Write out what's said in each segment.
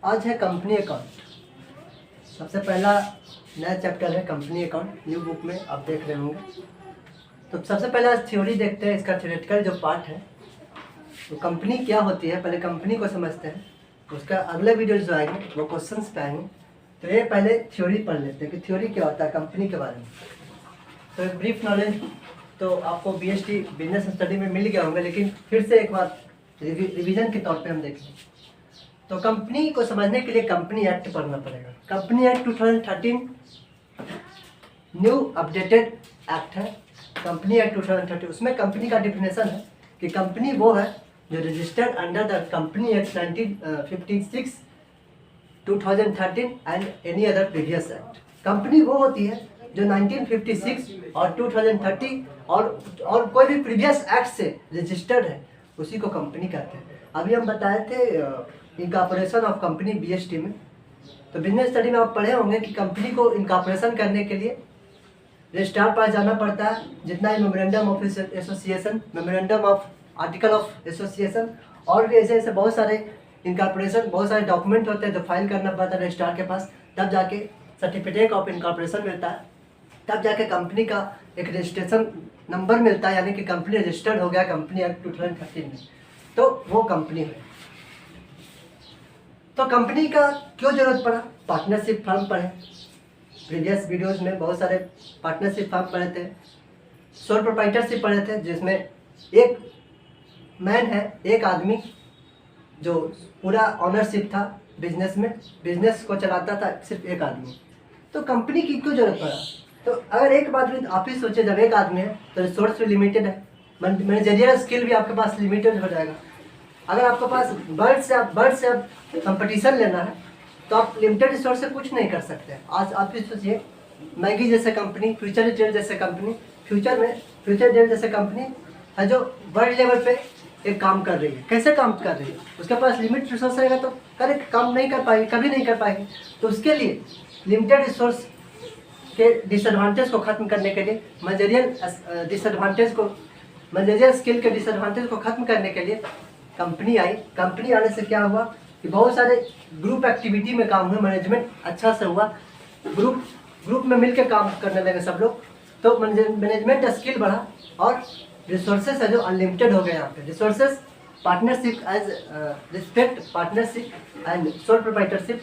आज है company account. सबसे पहला नया चैप्टर है कंपनी अकाउंट, न्यू बुक में आप देख रहे होंगे। तो सबसे पहले आज थ्योरी देखते हैं, इसका थ्योरेटिकल जो पार्ट है। तो कंपनी क्या होती है, पहले कंपनी को समझते हैं। उसका अगले वीडियो जो आएंगे वो क्वेश्चंस पे आएंगे। तो ये पहले थ्योरी पढ़ लेते हैं कि थ्योरी क्या होता है कंपनी के बारे में। तो एक ब्रीफ नॉलेज तो आपको बीएसटी बिजनेस स्टडी में मिल गया होंगे, लेकिन फिर से एक बार रिवीजन के तौर पे हम देखें तो कंपनी को समझने के लिए कंपनी एक्ट पढ़ना पड़ेगा। Company act 2013 new updated act है। कंपनी एक्ट 2013, उसमें कंपनी का डिफिनेशन है कि कंपनी वो है जो registered under the company act 1956 2013 and any other previous act. Company वो होती है जो 1956 और 2030 और कोई भी प्रीवियस एक्ट से रजिस्टर्ड है, उसी को कंपनी कहते हैं। अभी हम बताए थे इनकॉर्पोरेशन ऑफ कंपनी बीएसटी में। तो बिजनेस स्टडी में आप पढ़े होंगे कि कंपनी को इनकॉर्पोरेशन करने के लिए रजिस्ट्रार पास जाना पड़ता है। जितना ही memorandum of association, memorandum of article of association और भी ऐसे ऐसे बहुत सारे इनकॉर्पोरेशन, बहुत सारे डॉक्यूमेंट होते हैं जो फाइल करना पड़ता है रजिस्ट्रार के पास। तब जाके सर्टिफिकेट ऑफ इनकॉर्पोरेशन मिलता है, तब जाके कंपनी का एक रजिस्ट्रेशन नंबर मिलता है, यानी कि कंपनी रजिस्टर्ड हो गया कंपनी एक्ट 2013 में। तो वो कंपनी है। तो कंपनी का क्यों जरूरत पड़ा? पार्टनरशिप फर्म पढ़े, प्रीवियस वीडियोस में बहुत सारे पार्टनरशिप फर्म पढ़े थे, सोल प्रोप्राइटरशिप पढ़े थे, जिसमें एक मैन है, एक आदमी जो पूरा ऑनरशिप था बिजनेस में, बिजनेस को चलाता था सिर्फ एक आदमी। तो कंपनी की क्यों जरूरत पड़ा? तो अगर एक बात भी आप ही सोचे, जब एक आदमी है तो रिसोर्स भी लिमिटेड है, मैनेजरियल स्किल भी आपके पास लिमिटेड हो जाएगा। अगर आपके पास बर्ड से आप कंपटीशन लेना है तो आप लिमिटेड रिसोर्स से कुछ नहीं कर सकते। आज आप ही सोचिए, मैगी जैसे कंपनी, फ्यूचर रिटेल जैसे कंपनी, फ्यूचर रिटेल जैसे कंपनी है जो वर्ल्ड लेवल पे एक काम कर रही है। कैसे काम कर रही है? उसके पास लिमिटेड रिसोर्स रहेगा तो काम नहीं कर पाएगी, कभी नहीं कर पाएगी। तो उसके लिए लिमिटेड रिसोर्स के डिसएडवांटेज को खत्म करने के लिए, मैनेजरियल स्किल के डिसएडवांटेज को खत्म करने के लिए कंपनी आई। कंपनी आने से क्या हुआ कि बहुत सारे ग्रुप एक्टिविटी में काम हुए, मैनेजमेंट अच्छा से हुआ, ग्रुप में मिलकर काम करने लगे सब लोग। तो मैनेजमेंट स्किल बढ़ा और रिसोर्सेज है जो अनलिमिटेड हो गए। यहाँ पे resources, partnership as respect partnership and sole proprietorship,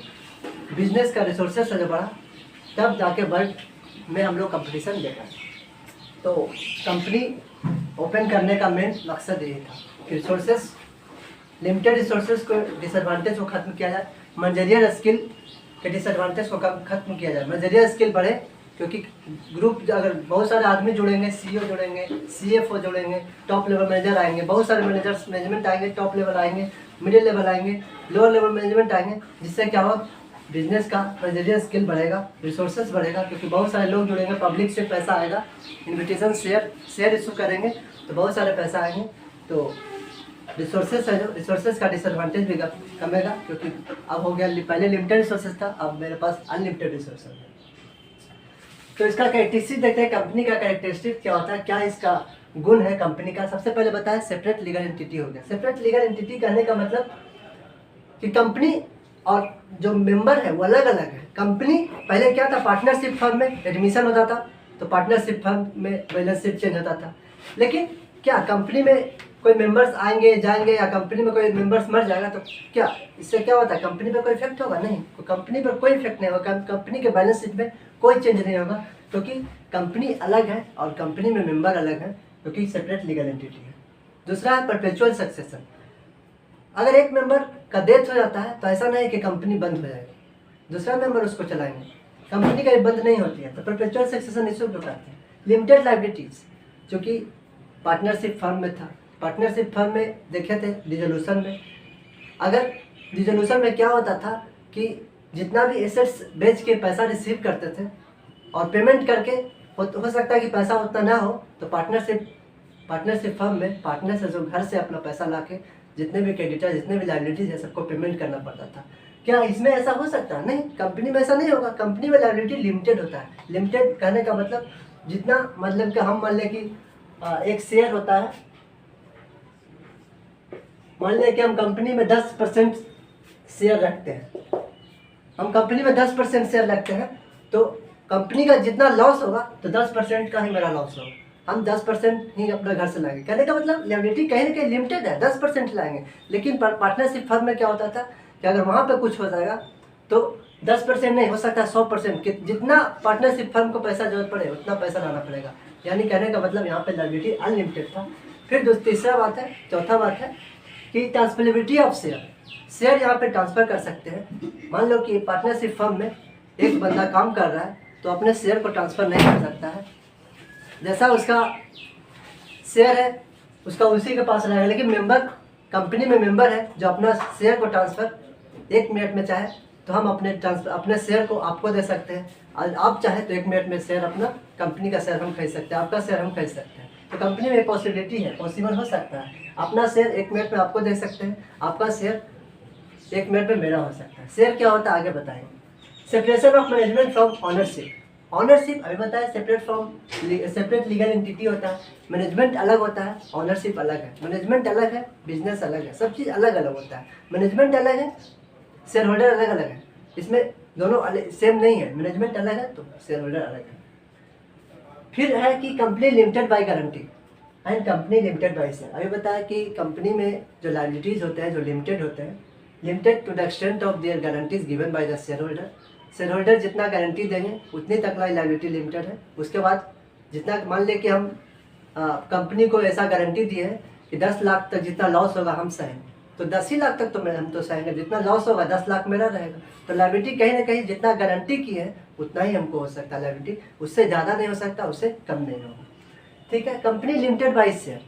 business का रिसोर्सेज है जो बढ़ा, तब जाके वर्ल्ड में हम लोग कंपटीशन देखा। तो कंपनी ओपन करने का मेन मकसद यही था कि रिसोर्सेज, लिमिटेड रिसोर्सेज को डिसएडवांटेज को खत्म किया जाए, मैनेजरियल स्किल के डिसएडवांटेज को खत्म किया जाए। मैनेजरियल स्किल बढ़े क्योंकि ग्रुप अगर बहुत सारे आदमी जुड़ेंगे, सीईओ जुड़ेंगे, सीएफओ जुड़ेंगे, टॉप लेवल मैनेजर आएंगे, बहुत सारे मैनेजर्स मैनेजमेंट आएंगे, टॉप लेवल आएंगे, मिडिल लेवल आएंगे, लोअर लेवल मैनेजमेंट आएंगे, जिससे क्या होगा, बिजनेस का मैनेजरियल स्किल बढ़ेगा, रिसोर्सेज बढ़ेगा क्योंकि बहुत सारे लोग जुड़ेंगे, पब्लिक से पैसा आएगा, इन्विटेशन शेयर इशू करेंगे तो बहुत सारे पैसा आएंगे। तो रिसोर्सेज है जो, रिसोर्सेज का डिसएडवांटेज भी कमेगा क्योंकि अब हो गया, पहले लिमिटेड रिसोर्सेज था, अब मेरे पास अनलिमिटेड रिसोर्सेज है। तो इसका कैरेक्टरिस्टिक देखते हैं, कंपनी का कैरेक्टरिस्टिक क्या होता है, क्या इसका गुण है कंपनी का। सबसे पहले बताया सेपरेट लीगल एंटिटी हो गया। सेपरेट लीगल एंटिटी कहने का मतलब कि कंपनी और जो मेंबर है वो अलग अलग है। कंपनी पहले क्या था, पार्टनरशिप फर्म में एडमिशन होता था तो पार्टनरशिप फर्म में बैलेंस शीट चेंज होता था। लेकिन क्या कंपनी में कोई मेंबर्स आएंगे जाएंगे या कंपनी में कोई मेंबर्स मर जाएगा तो क्या इससे क्या होता है, कंपनी पर कोई इफेक्ट होगा? नहीं, कंपनी पर कोई इफेक्ट नहीं होगा, कंपनी के बैलेंस शीट में कोई चेंज नहीं होगा क्योंकि कंपनी अलग है और कंपनी में मेंबर अलग है क्योंकि सेपरेट लीगल एंटिटी है। दूसरा है परपेचुअल सक्सेशन। अगर एक मेंबर का डेथ हो जाता है तो ऐसा नहीं कि कंपनी बंद हो जाएगी, दूसरा मेंबर उसको चलाएंगे, कंपनी का बंद नहीं होती है। तो परपेचुअल सक्सेशन इशू जो करते हैं। लिमिटेड लायबिलिटीज, जो कि पार्टनरशिप फर्म में था, पार्टनरशिप फर्म में देखे थे डिसोल्यूशन में। अगर डिसोल्यूशन में क्या होता था कि जितना भी एसेट्स बेच के पैसा रिसीव करते थे और पेमेंट करके हो सकता है कि पैसा उतना ना हो, तो पार्टनरशिप फर्म में पार्टनर से जो घर से अपना पैसा ला के जितने भी क्रेडिटर, जितने भी लायबिलिटीज है, सबको पेमेंट करना पड़ता था। क्या इसमें ऐसा हो सकता है? नहीं, कंपनी में ऐसा नहीं होगा। कंपनी में लायबिलिटी लिमिटेड होता है। लिमिटेड कहने का मतलब जितना, मतलब कि हम मान लें कि एक शेयर होता है, मान लें कि हम कंपनी में 10% शेयर रखते हैं, हम कंपनी में 10% शेयर रखते हैं, तो कंपनी का जितना लॉस होगा तो 10% का ही मेरा लॉस होगा, हम 10% ही अपने घर से लाएंगे। कहने का मतलब लायबिलिटी कहीं ना कहीं लिमिटेड है, 10% लाएंगे। लेकिन पार्टनरशिप फर्म में क्या होता था कि अगर वहाँ पे कुछ हो जाएगा तो 10% नहीं हो सकता 100%, जितना पार्टनरशिप फर्म को पैसा जरूरत पड़े उतना पैसा लाना पड़ेगा। यानी कहने का मतलब यहाँ पे लायबिलिटी अनलिमिटेड था। फिर तीसरा बात है, चौथा बात है कि ट्रांसफरेबिलिटी ऑफ शेयर यहाँ पे ट्रांसफ़र कर सकते हैं। मान लो कि पार्टनरशिप फर्म में एक बंदा काम कर रहा है तो अपने शेयर को ट्रांसफ़र नहीं कर सकता है, जैसा उसका शेयर है उसका उसी के पास रहेगा। लेकिन मेंबर कंपनी में मेंबर है जो अपना शेयर को ट्रांसफ़र 1 मिनट में चाहे तो हम अपने शेयर को आपको दे सकते हैं, और आप चाहे तो 1 मिनट में शेयर अपना कंपनी का शेयर हम खरीद सकते हैं, आपका शेयर हम खरीद सकते हैं। तो कंपनी में पॉसिबिलिटी है, पॉसिबल हो सकता है, अपना शेयर 1 मिनट में आपको दे सकते हैं, आपका शेयर 1 मिनट में मेरा हो सकता है। शेयर क्या होता है आगे बताएंगे। Separation of management from ownership. Ownership अभी बताया सेपरेट लीगल एंटिटी होता है, मैनेजमेंट अलग होता है, ऑनरशिप अलग है। मैनेजमेंट अलग है, बिजनेस अलग है, सब चीज़ अलग अलग होता है। मैनेजमेंट अलग है, शेयर होल्डर अलग अलग है, इसमें दोनों सेम नहीं है, मैनेजमेंट अलग है तो शेयर होल्डर अलग है। फिर है कि company limited by guarantee and company limited by share. अभी बताया कि कंपनी में जो लायबिलिटीज़ होते हैं जो लिमिटेड होते हैं, limited to the extent of their guarantees given by the share holder. Share holder जितना गारंटी देंगे उतनी तक लायबिलिटी लिमिटेड है। उसके बाद जितना मान लें कि हम कंपनी को ऐसा गारंटी दिए है कि 10 लाख तक जितना लॉस होगा हम सहेंगे, तो 10 ही लाख तक तो हम तो सहेंगे, जितना लॉस होगा 10 लाख मेरा रहेगा। तो लायबिलिटी कहीं ना कहीं जितना गारंटी की है उतना ही हमको हो सकता है लायबिलिटी, उससे ज़्यादा नहीं हो सकता, उससे कम नहीं होगा। ठीक है। कंपनी लिमिटेड बाय शेयर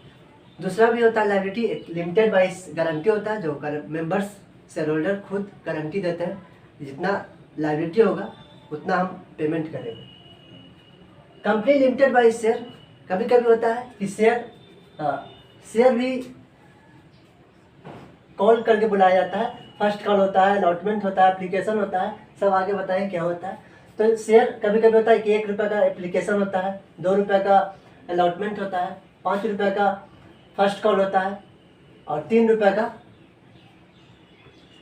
दूसरा भी होता है लायबिलिटी लिमिटेड बाय गारंटी होता है, जो मेंबर्स शेयर होल्डर खुद गारंटी देते हैं, जितना लायबिलिटी होगा उतना हम पेमेंट करेंगे। कंपनी लिमिटेड बाय शेयर कभी कभी होता है कि शेयर भी कॉल करके बुलाया जाता है। फर्स्ट कॉल होता है, अलॉटमेंट होता है, एप्लीकेशन होता है, सब आगे बताएं क्या होता है। तो शेयर कभी कभी होता है कि 1 रुपये का एप्लीकेशन होता है, 2 रुपये का अलॉटमेंट होता है, 5 रुपये का फर्स्ट कॉल होता है और 3 रुपये का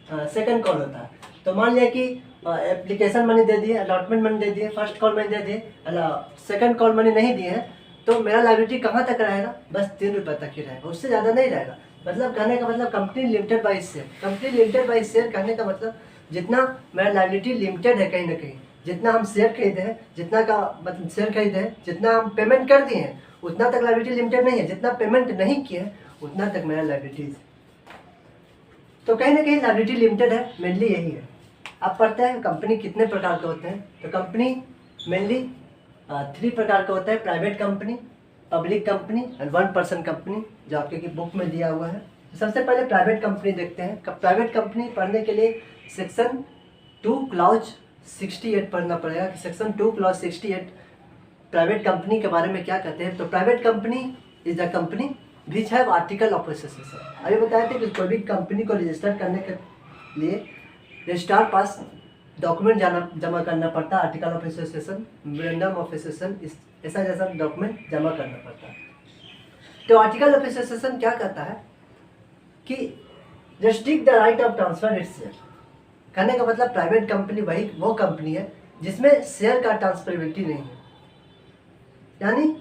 सेकंड कॉल होता है। तो मान लिया कि एप्लीकेशन मनी दे दिए, अलॉटमेंट मनी दे दिए, फर्स्ट कॉल मनी दे दिए, सेकंड कॉल मनी नहीं दिए हैं, तो मेरा लायबिलिटी कहाँ तक रहेगा? बस 3 रुपये तक ही रहेगा, उससे ज़्यादा नहीं रहेगा। मतलब कहने का मतलब company limited by share, company limited by share कहने का मतलब जितना मेरा लायबिलिटी लिमिटेड है, कहीं ना कहीं जितना हम शेयर खरीदे हैं, जितना का मतलब शेयर खरीदे हैं, जितना हम पेमेंट कर दिए हैं उतना तक लायबिलिटी लिमिटेड नहीं है, जितना पेमेंट नहीं किए उतना तक मेरा लायबिलिटीज। तो कहीं ना कहीं लायबिलिटी लिमिटेड है, मेनली यही है। आप पढ़ते हैं कंपनी कितने प्रकार के होते हैं, तो कंपनी मेनली 3 प्रकार के होते हैं, private company, public company and 1 person company, जो आपके की बुक में दिया हुआ है। तो सबसे पहले प्राइवेट कंपनी देखते हैं। प्राइवेट कंपनी पढ़ने के लिए सेक्शन 2 क्लॉज 68 पढ़ना पड़ेगा कि सेक्शन 2 क्लॉज 68 प्राइवेट कंपनी के बारे में क्या कहते हैं। तो private company is the company which have article of association. अभी बताए थे कि कोई भी कंपनी को रजिस्टर करने के लिए रजिस्ट्रार पास डॉक्यूमेंट जमा करना पड़ता है, article of association, memorandum of association, ऐसा जैसा डॉक्यूमेंट जमा करना पड़ता है। तो आर्टिकल ऑफ एसोसिएशन क्या कहता है कि restrict the right of transfer its share. कहने का मतलब प्राइवेट कंपनी वो कंपनी है जिसमें शेयर का ट्रांसफरेबिलिटी नहीं है। यानी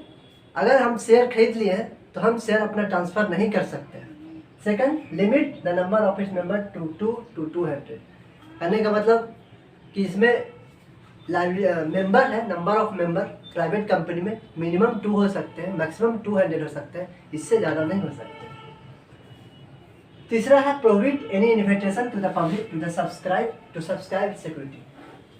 अगर हम शेयर खरीद लिए हैं तो हम शेयर अपना ट्रांसफ़र नहीं कर सकते हैं। Second, limit the number of its member to 200। कहने का मतलब कि इसमें मेंबर है, number of member private company में मिनिमम 2 हो सकते हैं, मैक्सिमम 200 हो सकते हैं, इससे ज़्यादा नहीं हो सकते। तीसरा है prohibit any invitation to the public to subscribe security.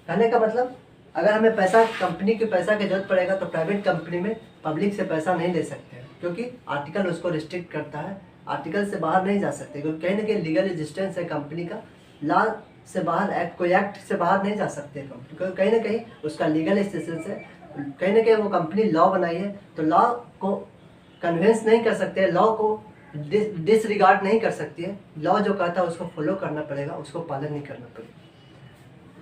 कहने का मतलब अगर हमें पैसा कंपनी के पैसा की जरूरत पड़ेगा तो प्राइवेट कंपनी में पब्लिक से पैसा नहीं ले सकते हैं, क्योंकि आर्टिकल उसको रिस्ट्रिक्ट करता है, आर्टिकल से बाहर नहीं जा सकते, क्योंकि कहीं ना कहीं लीगल एग्जिस्टेंस है कंपनी का, लॉ से बाहर कोई एक्ट से बाहर नहीं जा सकते कंपनी, क्योंकि कहीं ना कहीं उसका लीगल एग्जिस्टेंस है, कहीं ना कहीं वो कंपनी लॉ बनाई है, तो लॉ को कन्वेंस नहीं कर सकते, लॉ को डिसरिगार्ड नहीं कर सकती है, लॉ जो कहता है उसको फॉलो करना पड़ेगा, उसको पालन नहीं करना पड़ेगा।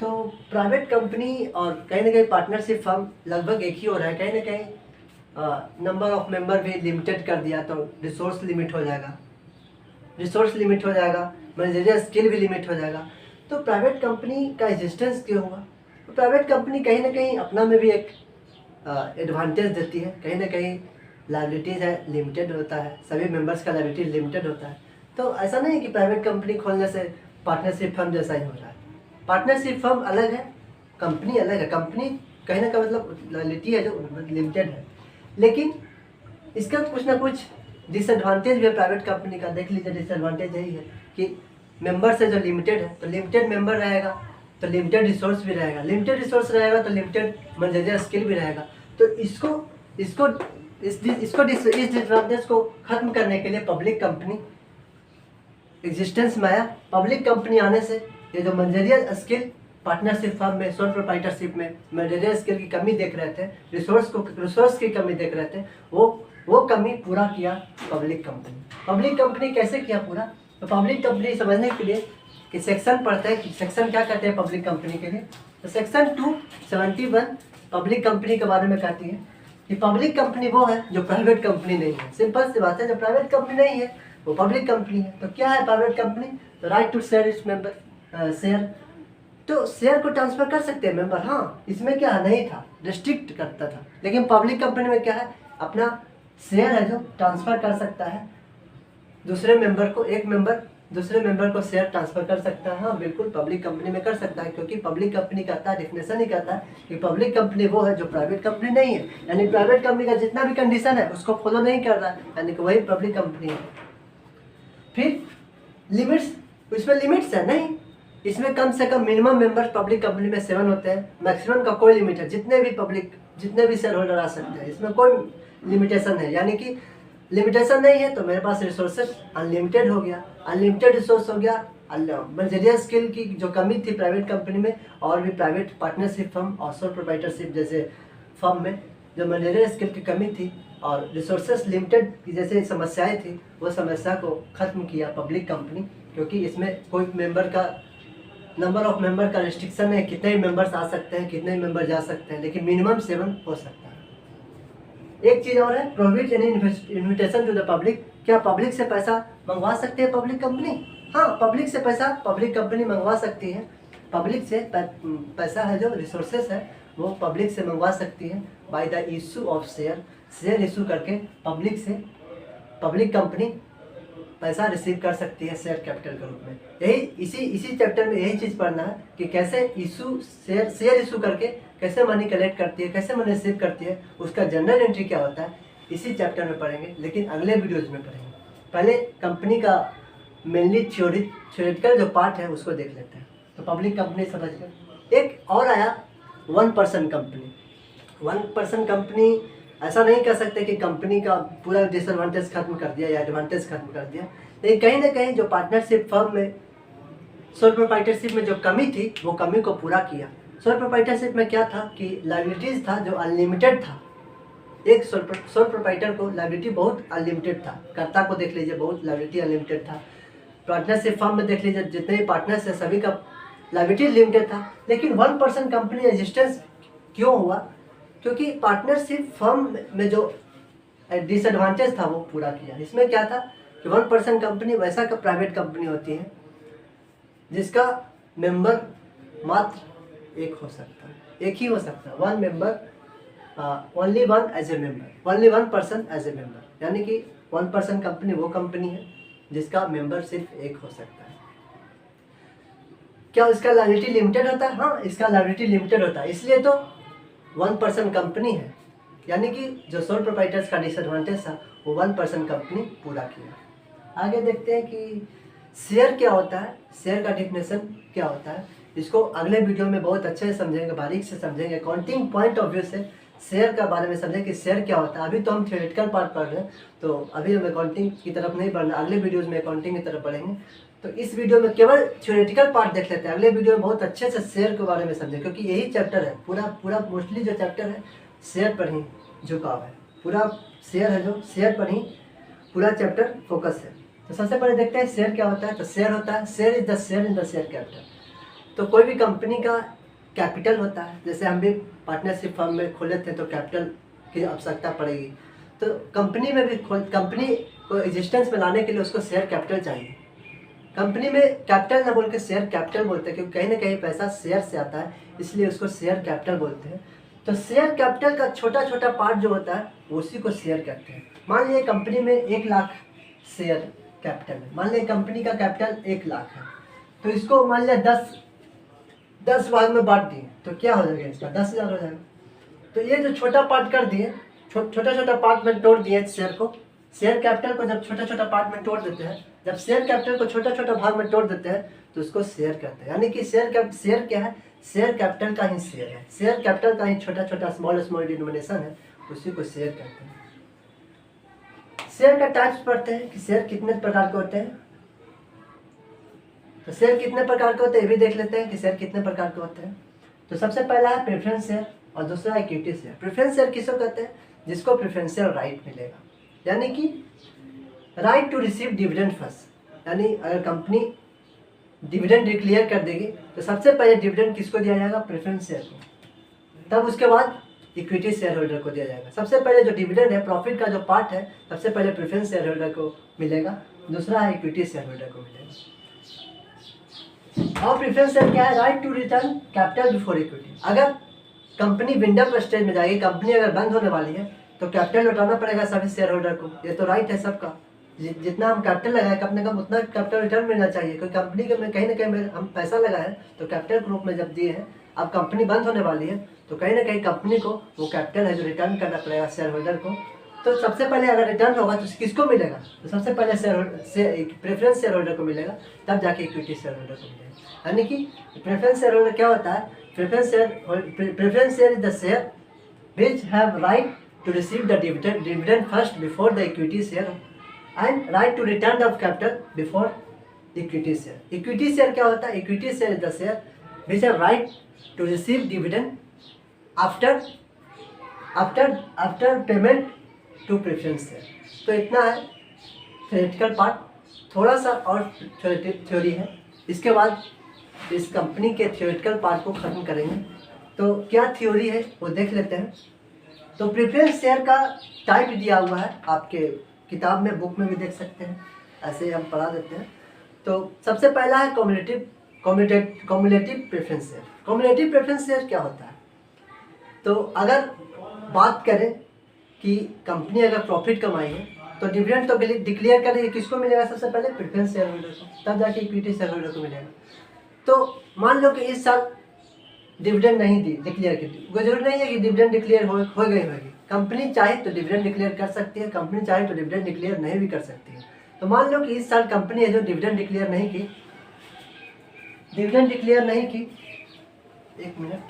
तो प्राइवेट कंपनी और कहीं ना कहीं पार्टनरशिप फर्म लगभग एक ही हो रहा है। कहीं ना कहीं नंबर ऑफ मेंबर भी लिमिटेड कर दिया तो रिसोर्स लिमिट हो जाएगा, मैनेजरियल स्किल भी लिमिट हो जाएगा। तो प्राइवेट कंपनी का एग्जिस्टेंस क्यों हुआ? तो प्राइवेट कंपनी कहीं ना कहीं अपना में भी एक एडवांटेज देती है, कहीं ना कहीं लायबिलिटीज है लिमिटेड होता है, सभी मेंबर्स का लायबिलिटी लिमिटेड होता है। तो ऐसा नहीं है कि प्राइवेट कंपनी खोलने से पार्टनरशिप फर्म जैसा ही हो रहा है। पार्टनरशिप फर्म अलग है, कंपनी अलग है। कंपनी कहीं ना कहीं मतलब लायबिलिटी है जो लिमिटेड है, लेकिन इसका कुछ ना कुछ डिसएडवांटेज भी है प्राइवेट कंपनी का। देख लीजिए, डिसएडवांटेज यही है कि मेंबर से जो लिमिटेड है, तो लिमिटेड मेंबर रहेगा तो लिमिटेड रिसोर्स भी रहेगा, लिमिटेड रिसोर्स रहेगा तो लिमिटेड मैनेजर स्किल भी रहेगा। तो इस डिसएडवांटेज को खत्म करने के लिए पब्लिक कंपनी एग्जिस्टेंस में आया। पब्लिक कंपनी आने से ये जो मैनेजरियल स्किल पार्टनरशिप फर्म में, सोल प्रोप्राइटरशिप में मैनेजरियल स्किल की कमी देख रहे थे, रिसोर्स की कमी देख रहे थे, वो कमी पूरा किया पब्लिक कंपनी। पब्लिक कंपनी कैसे किया पूरा? तो पब्लिक कंपनी समझने के लिए कि सेक्शन पढ़ते हैं कि सेक्शन क्या कहते हैं पब्लिक कंपनी के लिए। तो सेक्शन 271 पब्लिक कंपनी के बारे में कहती है कि पब्लिक कंपनी वो है जो प्राइवेट कंपनी नहीं है। सिंपल सी बात है, जो प्राइवेट कंपनी नहीं है वो पब्लिक कंपनी है। तो क्या है प्राइवेट कंपनी? तो right to share its member share, तो शेयर को ट्रांसफर कर सकते हैं मेंबर। हाँ, इसमें क्या नहीं था, रिस्ट्रिक्ट करता था। लेकिन पब्लिक कंपनी में क्या है, अपना शेयर है जो ट्रांसफर कर सकता है दूसरे मेंबर को, एक मेंबर दूसरे मेंबर को शेयर ट्रांसफर कर सकता है। हाँ बिल्कुल, पब्लिक कंपनी में कर सकता है, क्योंकि पब्लिक कंपनी कहता है, डिफिनेशन ही कहता है कि पब्लिक कंपनी वो है जो प्राइवेट कंपनी नहीं है। यानी प्राइवेट कंपनी का जितना भी कंडीशन है उसको फॉलो नहीं कर रहा है, यानी कि वही पब्लिक कंपनी है। फिर लिमिट्स, इसमें लिमिट्स है नहीं, इसमें कम से कम मिनिमम मेंबर्स पब्लिक कंपनी में 7 होते हैं। मैक्सिमम का कोई लिमिट है, जितने भी शेयर होल्डर आ सकते हैं, इसमें कोई लिमिटेशन है। यानी कि लिमिटेशन नहीं है तो मेरे पास रिसोर्सेज अनलिमिटेड हो गया, अनलिमिटेड रिसोर्स हो गया। मैनेजरियल स्किल की जो कमी थी प्राइवेट कंपनी में और भी प्राइवेट पार्टनरशिप फर्म और सोल प्रोप्राइटरशिप जैसे फर्म में जो मैनेजरियल स्किल की कमी थी और रिसोर्सेज लिमिटेड की जैसे समस्याएं थी, वो समस्या को ख़त्म किया पब्लिक कंपनी। क्योंकि इसमें कोई मेंबर का नंबर ऑफ मेंबर का रिस्ट्रिक्शन है, कितने मेंबर्स आ सकते हैं, कितने मेंबर जा सकते हैं, लेकिन मिनिमम 7 हो सकता है। एक चीज़ और है, prohibit any invitation to the public. क्या पब्लिक से पैसा मंगवा सकते हैं पब्लिक कंपनी? हाँ, पब्लिक से पैसा पब्लिक कंपनी मंगवा सकती है। पब्लिक से पैसा है जो रिसोर्सेस है वो पब्लिक से मंगवा सकती है by the issue of share issue करके पब्लिक से पब्लिक कंपनी पैसा रिसीव कर सकती है शेयर कैपिटल के रूप में। यही इसी चैप्टर में यही चीज़ पढ़ना है कि कैसे शेयर इशू करके कैसे मनी कलेक्ट करती है, कैसे मनी रिसीव करती है, उसका जनरल एंट्री क्या होता है, इसी चैप्टर में पढ़ेंगे, लेकिन अगले वीडियोज में पढ़ेंगे। पहले कंपनी का मेनली थ्योरेटिकल जो पार्ट है उसको देख लेते हैं। तो पब्लिक कंपनी समझ गए। एक और आया 1% कंपनी। 1% कंपनी ऐसा नहीं कह सकते कि कंपनी का पूरा डिसएडवांटेज खत्म कर दिया या एडवांटेज खत्म कर दिया, लेकिन कहीं ना कहीं जो पार्टनरशिप फर्म में सोल प्रोप्राइटरशिप में जो कमी थी वो कमी को पूरा किया। सोल प्रोप्राइटरशिप में क्या था कि लायबिलिटीज था जो अनलिमिटेड था। एक सोल प्रोप्राइटर को लायबिलिटी बहुत अनलिमिटेड था, कर्ता को देख लीजिए बहुत लायबिलिटी अनलिमिटेड था। पार्टनरशिप फर्म में देख लीजिए जितने भी पार्टनर्स है सभी का लायबिलिटी लिमिटेड था। लेकिन 1% कंपनी एग्जिस्टेंस क्यों हुआ? क्योंकि पार्टनरशिप फर्म में जो डिसएडवांटेज था वो पूरा किया। इसमें क्या था कि 1% कंपनी वैसा का प्राइवेट कंपनी होती है जिसका मेंबर मात्र एक हो सकता है, एक ही हो सकता है, 1 member, only 1 as a member, only 1% as a member. यानी कि 1% कंपनी वो कंपनी है जिसका मेंबर सिर्फ एक हो सकता है। क्या इसका लायबिलिटी लिमिटेड होता है? हाँ, इसका लायबिलिटी लिमिटेड होता है, इसलिए तो 1% कंपनी है। यानी कि जो सोल प्रोप्राइटर्स का डिसएडवांटेज था वो 1% कंपनी पूरा किया। आगे देखते हैं कि शेयर क्या होता है, शेयर का डिफिनेशन क्या होता है। इसको अगले वीडियो में बहुत अच्छे से समझेंगे, बारीक से समझेंगे, अकाउंटिंग पॉइंट ऑफ व्यू से शेयर का बारे में समझें कि शेयर क्या होता है। अभी तो हम थ्योरेटिकल पार्ट पढ़ रहे हैं, तो अभी हम अकाउंटिंग की तरफ नहीं बढ़ना, अगले वीडियोज़ में अकाउंटिंग की तरफ बढ़ेंगे। तो इस वीडियो में केवल थ्योरेटिकल पार्ट देख लेते हैं, अगले वीडियो में बहुत अच्छे से शेयर के बारे में समझें, क्योंकि यही चैप्टर है पूरा मोस्टली जो चैप्टर है शेयर पर ही झुकाव है। पूरा शेयर है जो शेयर पर ही पूरा चैप्टर फोकस है। तो सबसे पहले देखते हैं शेयर क्या होता है। तो शेयर होता है, share is the share in the share capital. तो कोई भी कंपनी का कैपिटल होता है, जैसे हम भी पार्टनरशिप फर्म में खोले थे तो कैपिटल की आवश्यकता पड़ेगी। तो कंपनी में भी कंपनी को एग्जिस्टेंस में लाने के लिए उसको शेयर कैपिटल चाहिए। कंपनी में कैपिटल ना बोल के शेयर कैपिटल बोलते हैं, क्योंकि कहीं ना कहीं पैसा शेयर से आता है, इसलिए उसको शेयर कैपिटल बोलते हैं। तो शेयर कैपिटल का छोटा छोटा पार्ट जो होता है उसी को शेयर कहते हैं। मान लीजिए कंपनी में 1 लाख शेयर कैपिटल है, मान लीजिए कंपनी का कैपिटल 1 लाख है, तो इसको मान लिया 10 भाग में बांट दिए तो क्या हो जाएगा, इसका 10,000 हो जाएगा। तो ये जो छोटा पार्ट कर दिए, छोटा छोटा पार्ट में तोड़ दिए शेयर को, शेयर कैपिटल को जब छोटा छोटा पार्ट में तोड़ देते हैं, जब शेयर कैपिटल को छोटा छोटा भाग में तोड़ देते हैं तो उसको शेयर कहते हैं। यानी कि शेयर क्या है, शेयर कैपिटल का ही शेयर है, शेयर कैपिटल का ही छोटा छोटा स्मॉल डिनोमिनेशन है, उसी को शेयर कहते हैं। शेयर का टाइप्स पढ़ते हैं कि शेयर कितने प्रकार के होते हैं। तो शेयर कितने प्रकार के होते हैं ये भी देख लेते हैं कि शेयर कितने प्रकार के होते हैं। तो सबसे पहला है प्रेफरेंस शेयर और दूसरा है इक्विटी शेयर। प्रेफरेंस शेयर किसको कहते हैं, जिसको प्रेफरेंशियल राइट मिलेगा, यानी कि right to receive dividend first. यानी अगर कंपनी डिविडेंड डिक्लेयर कर देगी तो सबसे पहले डिविडेंड किसको दिया जाएगा, प्रेफरेंस शेयर को, तब उसके बाद इक्विटी शेयर होल्डर को दिया जाएगा। सबसे पहले जो डिविडेंड है, प्रॉफिट का जो पार्ट है, सबसे पहले प्रेफरेंस शेयर होल्डर को मिलेगा, दूसरा है इक्विटी शेयर होल्डर को मिलेगा। और प्रेफरेंस शेयर क्या है, right to return capital before equity. अगर कंपनी विंडअप स्टेज में जाएगी, कंपनी अगर बंद होने वाली है तो कैपिटल लौटाना पड़ेगा सभी शेयर होल्डर को, ये तो राइट है सबका। जितना हम कैपिटल लगाए कम से कम उतना कैपिटल रिटर्न मिलना चाहिए, क्योंकि कंपनी के में कहीं ना कहीं हम पैसा लगाए तो कैपिटल के रूप में जब दिए हैं, अब कंपनी बंद होने वाली है तो कहीं ना कहीं कंपनी को वो कैपिटल है जो रिटर्न करना पड़ेगा शेयर होल्डर को। तो सबसे पहले अगर रिटर्न होगा तो किसको मिलेगा, तो सबसे पहले प्रेफरेंस शेयर होल्डर को मिलेगा, तब जाके इक्विटी शेयर होल्डर को मिलेगा। यानी कि प्रेफरेंस शेयर होल्डर क्या होता है, preference share is the share which have right to receive the dividend first before the equity share and right to return the capital before equity share. Equity share क्या होता है, equity share is the share which have right to receive dividend after payment to preference share. तो इतना है theoretical part, थोड़ा सा और theory है, इसके बाद इस कंपनी के theoretical part को ख़त्म करेंगे। तो क्या थ्योरी है वो देख लेते हैं। तो प्रेफरेंस शेयर का टाइप दिया हुआ है आपके किताब में, बुक में भी देख सकते हैं, ऐसे हम पढ़ा देते हैं। तो सबसे पहला है cumulative preference share. Cumulative preference share क्या होता है, तो अगर बात करें कि कंपनी अगर प्रॉफिट कमाई है तो डिविडेंड तो डिक्लेयर करेगी, किसको मिलेगा, सबसे पहले प्रेफरेंस शेयर होल्डर को, तब जाके इक्विटी शेयर होल्डर को मिलेगा। तो मान लो कि इस साल डिविडेंड नहीं दी डिक्लेयर की, कोई जरूरी नहीं है कि डिविडेंड डिक्लेयर हो गई होगी। कंपनी चाहे तो डिविडेंड डिक्लेयर कर सकती है, कंपनी चाहे तो डिविडेंड डिक्लेयर नहीं भी कर सकती है। तो मान लो कि इस साल कंपनी है जो डिविडेंड डिक्लेयर नहीं की, एक मिनट,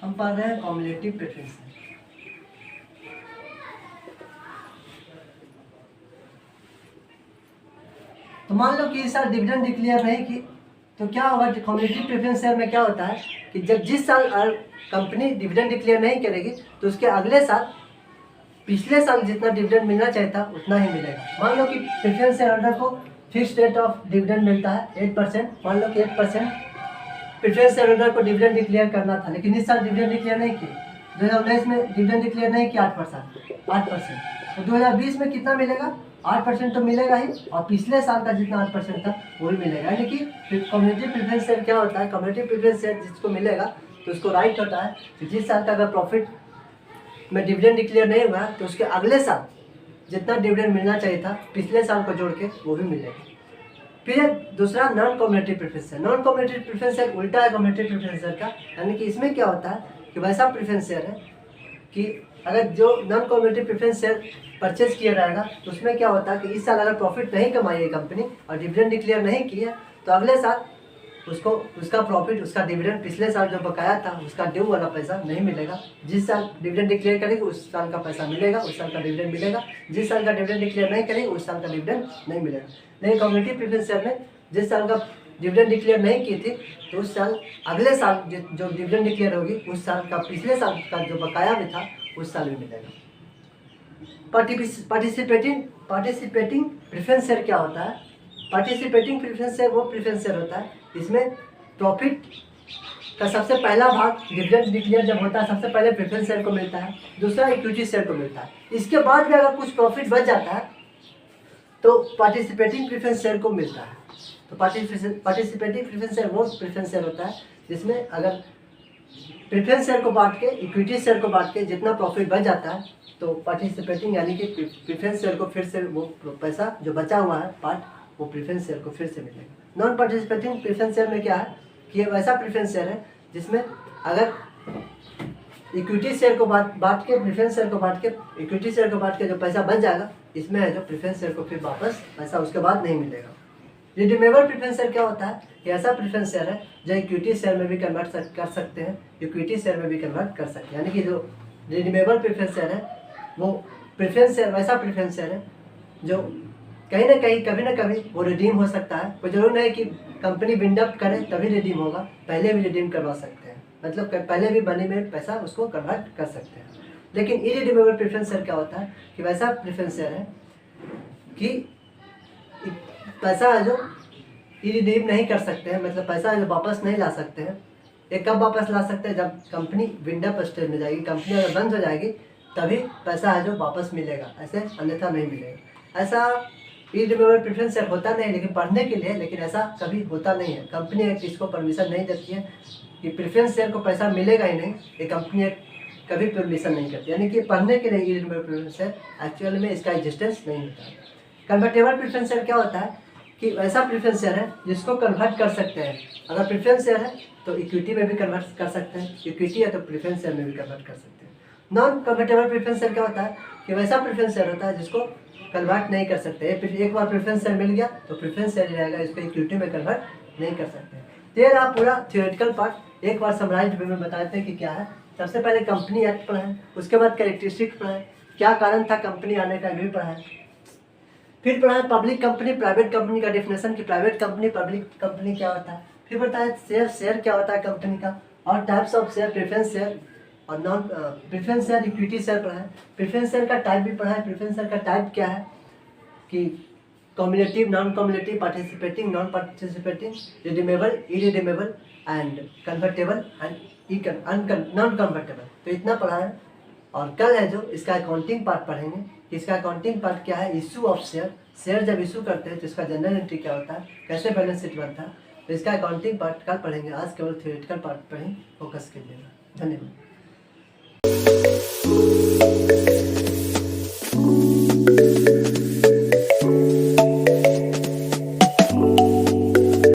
हम पढ़ रहे हैं कम्युलेटिव प्रेफरेंस। तो मान लो कि इस साल डिविडेंड डिक्लेयर नहीं की तो क्या होगा, कम्युलेटिव प्रेफरेंस शेयर में क्या होता है कि जब जिस साल कंपनी डिविडेंड डिक्लेयर नहीं करेगी तो उसके अगले साल पिछले साल जितना डिविडेंड मिलना चाहिए था उतना ही मिलेगा। मान लो कि प्रेफरेंस शेयर होल्डर को फिक्स रेट ऑफ डिविडेंड मिलता है 8%, मान लो कि 8% प्रेफरेंस शेयर होल्डर को डिविडेंड डिक्लेयर करना था, लेकिन इस साल डिविडेंड डिक्लेयर नहीं किए, 2019 में डिविडेंड डिक्लेयर नहीं किया 8%, तो 2020 में कितना मिलेगा, 8% तो मिलेगा ही, और पिछले साल का जितना 8% था वो भी मिलेगा। यानी कि कम्युलेटिव प्रेफरेंस शेयर क्या होता है, कम्युलेटिव प्रेफरेंस शेयर जिसको मिलेगा तो उसको राइट होता है कि जिस साल का अगर प्रॉफिट में डिविडेंड डिक्लेयर नहीं हुआ तो उसके अगले साल जितना डिविडेंड मिलना चाहिए था पिछले साल को जोड़ के वो भी मिलेगा। फिर दूसरा non cumulative preference share. Non cumulative preference share उल्टा है कम्युलेटिव प्रेफरेंस शेयर का, यानी कि इसमें क्या होता है कि वैसा प्रेफरेंस शेयर है कि अगर जो non cumulative preference share purchase किया जाएगा तो उसमें क्या होता है कि इस साल अगर प्रॉफिट नहीं कमाई है कंपनी और डिविडेंड डिक्लेयर नहीं की है तो अगले साल उसको उसका प्रॉफिट, उसका डिविडेंड पिछले साल जो बकाया था उसका ड्यू वाला पैसा नहीं मिलेगा। जिस साल डिविडेंड डिक्लेयर करेगी उस साल का पैसा मिलेगा, उस साल का डिविडेंड मिलेगा। जिस साल का डिविडेंड डिक्लेयर नहीं करेगी उस साल का डिविडेंड नहीं मिलेगा। लेकिन कम्युलेटिव प्रेफरेंस शेयर में जिस साल का डिविडेंड डिक्लेयर नहीं की थी तो उस साल अगले साल जो डिविडेंड डिक्लेयर होगी उस साल का पिछले साल का जो बकाया भी था उस साल भी मिलेगा। पार्टिसिपेटिंग प्रेफरेंस शेयर क्या होता है, पार्टिसिपेटिंग प्रेफरेंस शेयर वो प्रेफरेंस शेयर होता है इसमें प्रॉफिट का सबसे पहला भाग डिविडेंड डिक्लेयर जब होता है सबसे पहले प्रेफरेंस शेयर को मिलता है, दूसरा इक्विटी शेयर को मिलता है। इसके बाद भी अगर कुछ प्रॉफिट बच जाता है तो पार्टिसिपेटिंग प्रेफरेंस शेयर को मिलता है। तो पार्टिसिपेटिंग प्रेफरेंस शेयर वो प्रेफरेंस शेयर होता है जिसमें अगर प्रेफरेंस शेयर को बांट के इक्विटी शेयर को बांट के जितना प्रॉफिट बच जाता है तो पार्टिसिपेटिंग यानी कि प्रेफरेंस शेयर को फिर से वो पैसा जो बचा हुआ है पार्ट वो प्रेफरेंस शेयर को फिर से मिलेगा। नॉन पार्टिसिपेटिंग प्रेफरेंस शेयर में क्या है कि ये वैसा प्रेफरेंस शेयर है जिसमें अगर इक्विटी शेयर को बांट के प्रेफरेंस शेयर को बांट के इक्विटी शेयर को बांट के जो पैसा बच जाएगा इसमें है जो प्रेफरेंस शेयर को फिर वापस पैसा उसके बाद नहीं मिलेगा। रिडीमेबल प्रेफरेंस शेयर क्या होता है कि ऐसा प्रेफरेंस शेयर है जो इक्विटी शेयर में भी कन्वर्ट कर सकते हैं, इक्विटी शेयर में भी कन्वर्ट कर सकते हैं। यानी कि जो रिडीमेबल प्रेफरेंस शेयर है वो प्रेफरेंस शेयर वैसा प्रेफरेंस शेयर है जो कहीं ना कहीं कभी ना कभी वो रिडीम हो सकता है। कोई जरूर नहीं कि कंपनी विंड अप करे तभी रिडीम होगा, पहले भी रिडीम करवा सकते हैं, मतलब पहले भी मनी में पैसा उसको कन्वर्ट कर सकते हैं। लेकिन इरिडीमेबल प्रेफरेंस शेयर क्या होता है कि वैसा प्रेफरेंस शेयर है कि पैसा है जो रिडीम नहीं कर सकते हैं, मतलब पैसा है जो वापस नहीं ला सकते हैं। ये कब वापस ला सकते हैं जब कंपनी विंड अप स्टेज में जाएगी, कंपनी अगर बंद हो जाएगी तभी पैसा है जो वापस मिलेगा, ऐसे अन्यथा नहीं मिलेगा। ऐसा इरिडीमेबल प्रेफरेंस शेयर होता नहीं लेकिन पढ़ने के लिए, लेकिन ऐसा कभी होता नहीं है। कंपनी एक्ट इसको परमिशन नहीं देती है कि प्रेफरेंस शेयर को पैसा मिलेगा ही नहीं, ये कंपनी एक्ट कभी परमिशन नहीं करती। यानी कि पढ़ने के लिए इरिडीमेबल प्रेफरेंस शेयर एक्चुअल में इसका एग्जिस्टेंस नहीं होता है। कन्वर्टेबल प्रेफरेंस शेयर क्या होता है कि वैसा प्रेफरेंस शेयर है जिसको कन्वर्ट कर सकते हैं। अगर प्रेफरेंस शेयर है तो इक्विटी में भी कन्वर्ट कर सकते हैं, इक्विटी है तो प्रेफरेंस शेयर में भी कन्वर्ट कर सकते हैं। नॉन कन्वर्टेबल प्रेफरेंस शेयर क्या होता है कि वैसा प्रेफरेंस शेयर होता है जिसको कन्वर्ट नहीं कर सकते। एक बार प्रेफरेंस शेयर मिल गया तो प्रेफरेंस शेयर रहेगा, इसको इक्विटी में कन्वर्ट नहीं कर सकते। तो ये आप पूरा थियोरेटिकल पार्ट एक बार समराइज्ड वे में बता देते हैं कि क्या है। सबसे पहले कंपनी एक्ट पढ़ाएं, उसके बाद कैरेक्टरिस्टिक्स पढ़ाएं, क्या कारण था कंपनी आने का भी पढ़ाएं, फिर पढ़ाएं पब्लिक कंपनी प्राइवेट कंपनी का डिफिनेशन कि प्राइवेट कंपनी पब्लिक कंपनी क्या होता है, फिर बताएं शेयर क्या होता है कंपनी का और types of share, preference share और non preference share, equity share पढ़ाएं। प्रेफरेंस शेयर का टाइप भी पढ़ाएं, प्रेफरेंस शेयर का टाइप क्या है कि cumulative, non cumulative, participating, non participating, redeemable, irredeemable and convertible and non convertible. तो इतना पढ़ा है। और कल है जो इसका अकाउंटिंग पार्ट पढ़ेंगे। इसका अकाउंटिंग पार्ट क्या है, इशू ऑफ शेयर, शेयर जब इशू करते हैं तो इसका जनरल एंट्री क्या होता है, कैसे बैलेंस शीट बनता है, तो इसका अकाउंटिंग पार्ट कल पढ़ेंगे। आज केवल थियोरेटिकल पार्ट पर ही फोकस कीजिएगा। धन्यवाद।